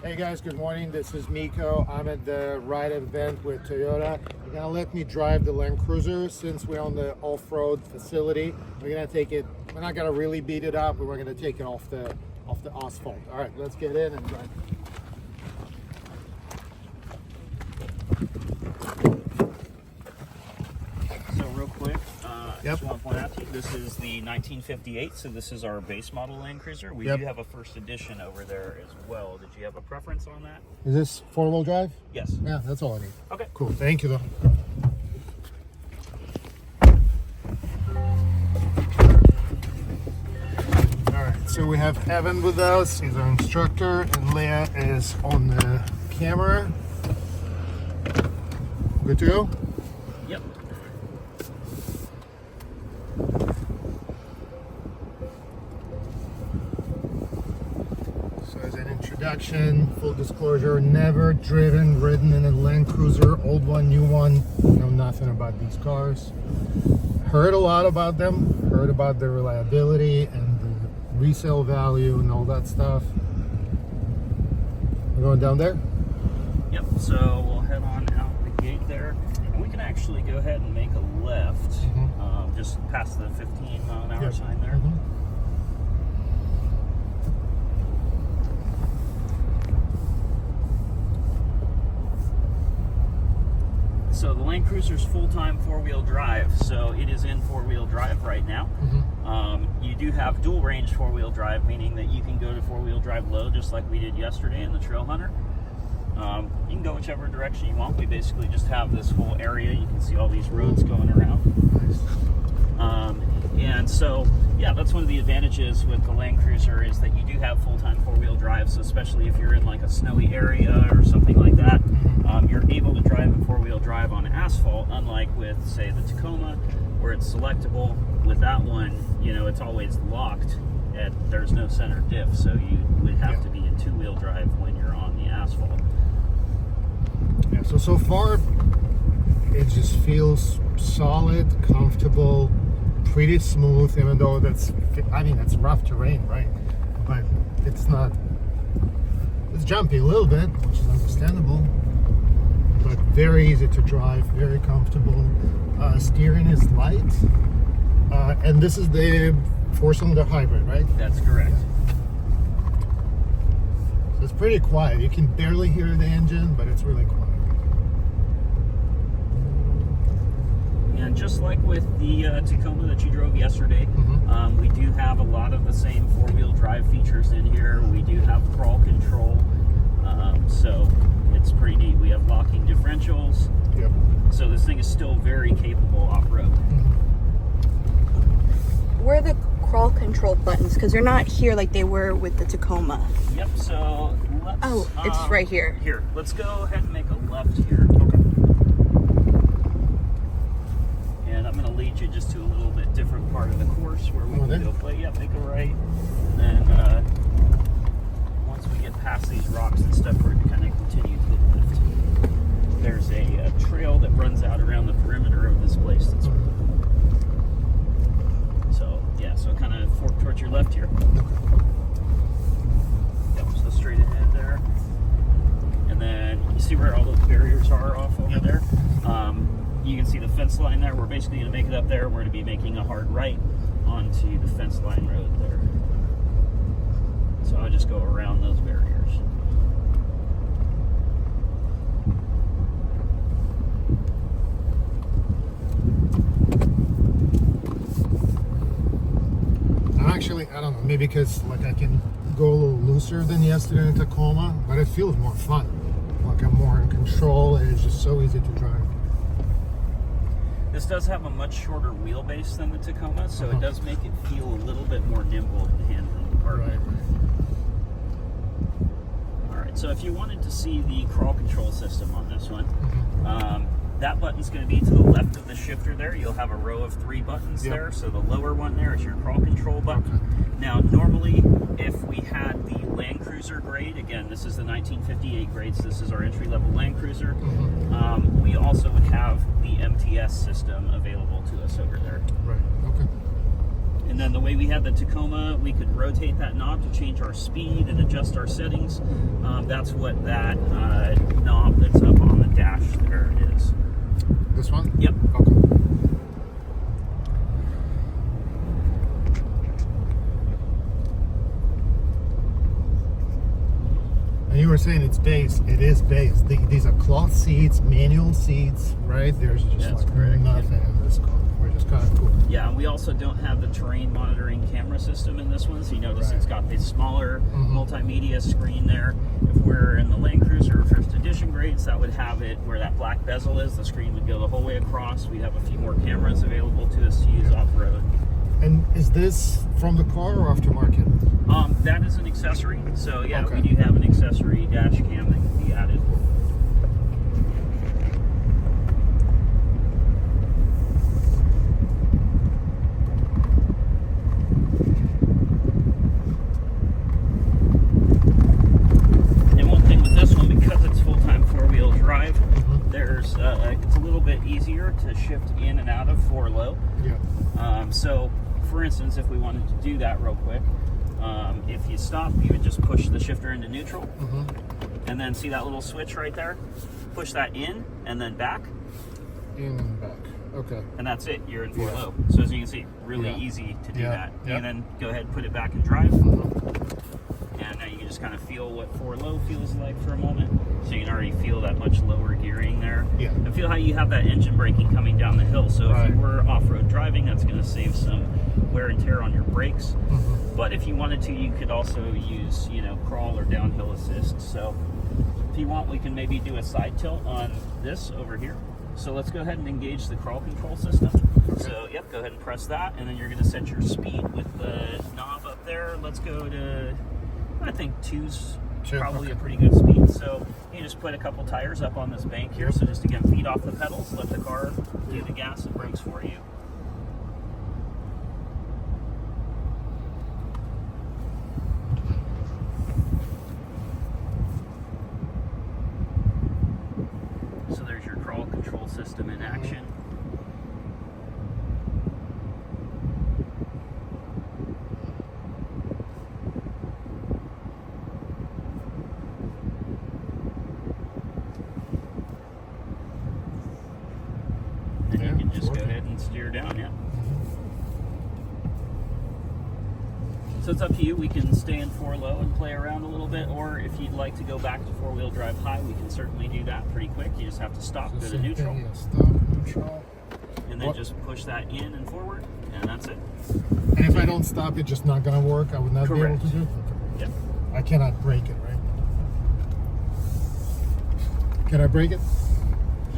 Hey guys, good morning. This is Miko. I'm at the ride event with Toyota. They're gonna let me drive the Land Cruiser since we're on the off-road facility. We're gonna take it. We're not gonna really beat it up, but we're gonna take it off the asphalt. All right, let's get in and drive. So real quick, I Yep. just want to point out to you, this is the 1958, so this is our base model Land Cruiser. We Yep. do have a first edition over there as well. Did you have a preference on that? Is this four-wheel drive? Yes. Yeah, that's all I need. Okay. Cool. Thank you, though. All right, so we have Evan with us. He's our instructor, and Leah is on the camera. Good to go? Yep. So as an introduction, full disclosure, never ridden in a Land Cruiser, old one, new one, know nothing about these cars. Heard a lot about them, heard about their reliability and the resale value and all that stuff. We're going down there? Yep. So we'll head on out the gate there, and we can actually go ahead and make a left, just past the 15-mile-an-hour Yep. sign there. So the Land Cruiser's full-time four-wheel drive, so it is in four-wheel drive right now. You do have dual range four-wheel drive, meaning that you can go to four-wheel drive low, just like we did yesterday in the Trailhunter. You can go whichever direction you want. We basically just have this whole area. You can see all these roads going around. And so, yeah, that's one of the advantages with the Land Cruiser is that you do have full-time four-wheel drive. So especially if you're in like a snowy area or something like that, you're able to drive in four-wheel drive on asphalt, unlike with, say, the Tacoma, where it's selectable. With that one, you know, it's always locked and there's no center diff, so you would have to be in two-wheel drive when you're on the asphalt. Yeah, so far, it just feels solid, comfortable, pretty smooth, even though that's rough terrain, right? But it's not, it's jumpy a little bit, which is understandable, but very easy to drive, very comfortable. Steering is light, and this is the four-cylinder hybrid, right? That's correct. So it's pretty quiet. You can barely hear the engine, but it's really quiet. And just like with the Tacoma that you drove yesterday, we do have a lot of the same four-wheel drive features in here. We do have crawl control, so it's pretty neat. We have locking differentials. Yep. So this thing is still very capable off-road. Where are the crawl control buttons? Because they're not here like they were with the Tacoma. Yep, so let's... Oh, it's right here. Here, let's go ahead and make a left here. Okay. And I'm going to lead you just to a little bit different part of the course where we Okay. can go play. Yeah, make a right. And then once we get past these rocks and stuff, we're going to kind of continue to the left. There's a trail that runs out around the perimeter of this place. That's so, yeah, so kind of fork towards your left here. Yep, so straight ahead there. And then you see where all those barriers are off over there? You can see the fence line there. We're basically going to make it up there. We're going to be making a hard right onto the fence line road there. So I'll just go around those barriers. Actually, I don't know, maybe because like I can go a little looser than yesterday in Tacoma, but it feels more fun. Like I'm more in control and it's just so easy to drive. This does have a much shorter wheelbase than the Tacoma, so it does make it feel a little bit more nimble in the handling department. All right, so if you wanted to see the crawl control system on this one, that button's going to be to the left of the shifter there. You'll have a row of 3 buttons there. So the lower one there is your crawl control button. Now, normally, if we had the Land Cruiser grade, again, this is the 1958 grade, so this is our entry-level Land Cruiser, we also would have the MTS system available to us over there. Right, okay. And then the way we had the Tacoma, we could rotate that knob to change our speed and adjust our settings. That's what that knob that's up on the dash there is. This one? Yep. Okay. And you were saying it's base. It is base. These are cloth seats, manual seats, right? There's just That's like correct. nothing in this car, which is kind of cool. Yeah, and we also don't have the terrain monitoring camera system in this one, so you notice Right. it's got this smaller Mhm. multimedia screen there. If we're in the Land Cruiser 5th edition grades, that would have it where that black bezel is. The screen would go the whole way across. We'd have a few more cameras available to us to use off-road. And is this from the car or aftermarket? That is an accessory, so yeah, Okay. we do have an accessory dash cam that can be added. And one thing with this one, because it's full-time four-wheel drive, there's it's a little bit easier to shift in and out of four low. Yeah. So, for instance, if we wanted to do that real quick, if you stop, you would just push the shifter into neutral, and then see that little switch right there? Push that in and then back, In and back. Okay. and that's it. You're in four Yeah. low. So as you can see, really Yeah. easy to do Yeah. that. Yeah. And then go ahead and put it back in drive, and now you can just kind of feel what four low feels like for a moment. So you can already feel that much lower gearing there. Yeah. And feel how you have that engine braking coming down the hill. So if Right. you were off-road driving, that's going to save some wear and tear on your brakes. But if you wanted to, you could also use, crawl or downhill assist. So if you want, we can maybe do a side tilt on this over here. So let's go ahead and engage the crawl control system. So, yep, go ahead and press that, and then you're going to set your speed with the knob up there. Let's go to, I think two's Two, probably okay. a pretty good speed. So you just put a couple tires up on this bank here. So just again, feet off the pedals, let the car do the gas and brakes for you. So there's your crawl control system in action. And Yeah, you can it's just go working. ahead and steer down, yeah. So it's up to you. We can stay in four low and play around a little bit, or if you'd like to go back to four-wheel drive high, we can certainly do that pretty quick. You just have to stop, go to Same neutral, thing, yeah. Stop, neutral. and then What? just push that in and forward, and that's it. And if I don't stop, it's just not gonna work. I would not be able Correct. to do it. Yep. I cannot break it, right? Can I break it?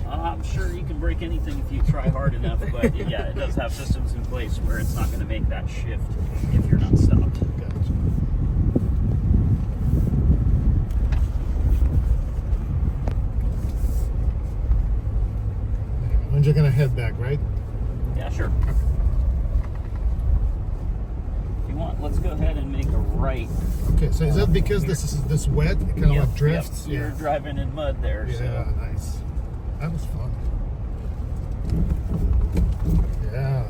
I'm sure you can break anything if you try hard enough, but yeah, it does have systems in place where it's not going to make that shift if you're not stopped. Gotcha. And you're gonna head back, right? Yeah, sure. If you want, let's go ahead and make a right. Okay, so is that because this is this wet? It kind of Yep, like drifts? yep. You're driving in mud there, Yeah, so nice. That was fun. Yeah.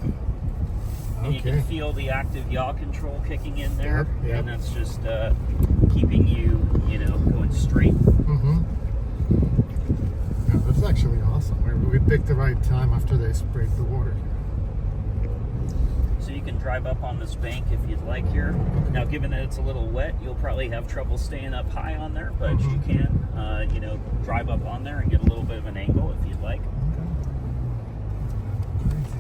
and you can Okay. feel the active yaw control kicking in there, Yep, yep. and that's just keeping you, going straight. Mm-hmm. Yeah, that's actually awesome. We picked the right time after they sprayed the water. So you can drive up on this bank if you'd like here. Now, given that it's a little wet, you'll probably have trouble staying up high on there, but you can, drive up on there and get a little bit of an angle if you'd like. Crazy.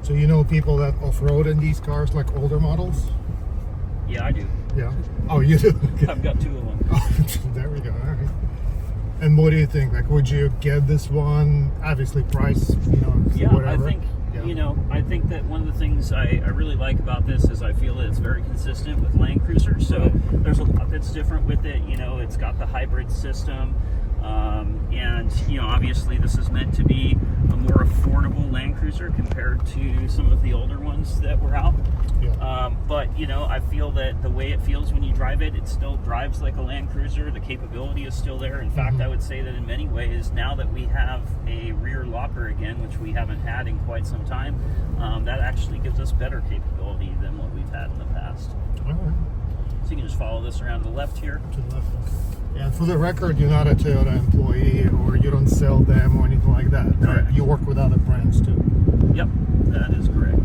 So you know people that off-road in these cars, like older models? Yeah, I do. Yeah. Oh, you do? Okay. I've got two of them. Oh, there we go. All right. And what do you think? Like, would you get this one? Obviously, price, Yeah, whatever. I think Yeah. You know, I think that one of the things I really like about this is I feel that it's very consistent with Land Cruiser. So Right. there's a lot that's different with it. You know, it's got the hybrid system. And, you know, obviously this is meant to be a more affordable Land Cruiser compared to some of the older ones that were out. Yeah. But, you know, I feel that the way it feels when you drive it, it still drives like a Land Cruiser. The capability is still there. In fact, I would say that in many ways, now that we have a rear locker again, which we haven't had in quite some time, that actually gives us better capability than what we've had in the past. All right. So you can just follow this around to the left here. To the left. Okay. Yeah, and for the record, you're not a Toyota employee, or you don't sell them or anything like that. Right? Correct. You work with other brands too. Yep, that is correct.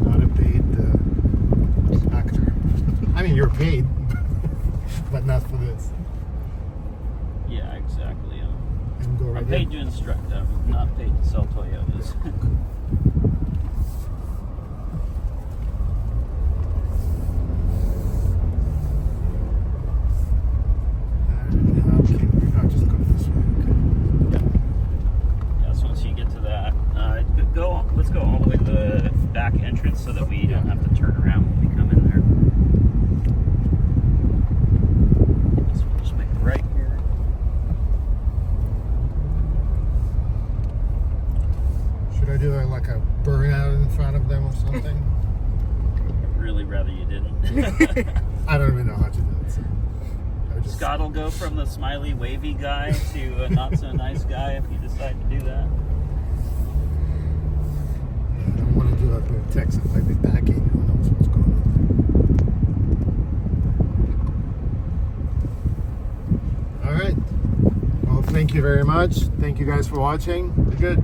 Not a paid actor. I mean, you're paid, but not for this. Yeah, exactly. And go right I'm there. paid to instruct. I'm not paid to sell Toyotas. Okay, we're not just going this way. Okay. Yeah, so once you get to that, let's go all the way to the back entrance so that we don't have to turn around when we come in there. So we'll just make a right here. Should I do like a burnout in front of them or something? I'd really rather you didn't. I don't even know how to do it. So I would just Scott will go from the smiley, wavy guy to a not so nice guy if you decide to do that. I don't want to do that with Texas. Might be backing. Who knows what's going on? All right. Well, thank you very much. Thank you guys for watching. Good.